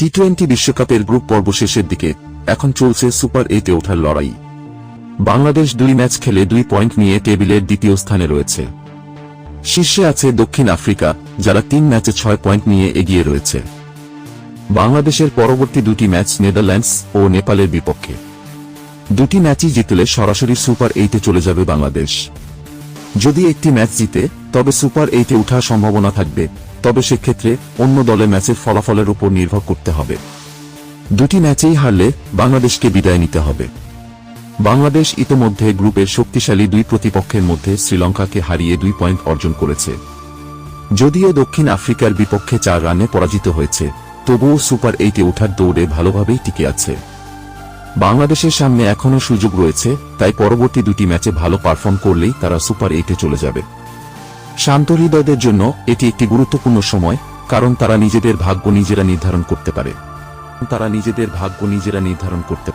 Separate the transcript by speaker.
Speaker 1: টি-20 বিশ্বকাপের গ্রুপ পর্ব শেষের দিকে এখন চলছে সুপার 8-এ ওঠার লড়াই। বাংলাদেশ 2 ম্যাচ খেলে 2 পয়েন্ট নিয়ে টেবিলের দ্বিতীয় স্থানে রয়েছে। শীর্ষে আছে দক্ষিণ আফ্রিকা, যারা 3 ম্যাচে 6 পয়েন্ট নিয়ে এগিয়ে রয়েছে। বাংলাদেশের পরবর্তী 2টি ম্যাচ নেদারল্যান্ডস ও নেপালের বিপক্ষে। 2টি ম্যাচই জিতলে সরাসরি সুপার 8-এ চলে যাবে বাংলাদেশ। যদি একটি ম্যাচ জিতে তবে সুপার 8-এ ওঠার সম্ভাবনা থাকবে, তবে সেক্ষেত্রে অন্য দলের ম্যাচের ফলাফলের উপর নির্ভর করতে হবে। 2টি ম্যাচেই হারলে বাংলাদেশকে বিদায় নিতে হবে। বাংলাদেশ ইতোমধ্যে গ্রুপের শক্তিশালী 2 প্রতিপক্ষের মধ্যে শ্রীলঙ্কাকে হারিয়ে 2 পয়েন্ট অর্জন করেছে। যদিও দক্ষিণ আফ্রিকার বিপক্ষে 4 রানে পরাজিত হয়েছে, তবুও সুপার 8-এ ওঠার দৌড়ে ভালোভাবেই টিকে আছে। বাংলাদেশের সামনে এখনও সুযোগ রয়েছে, তাই পরবর্তী 2টি ম্যাচে ভালো পারফর্ম করলেই তারা সুপার 8-এ চলে যাবে। শান্ত হৃদয়দের জন্য এটি একটি গুরুত্বপূর্ণ সময়, কারণ তারা নিজেদের ভাগ্য নিজেরা নির্ধারণ করতে পারে।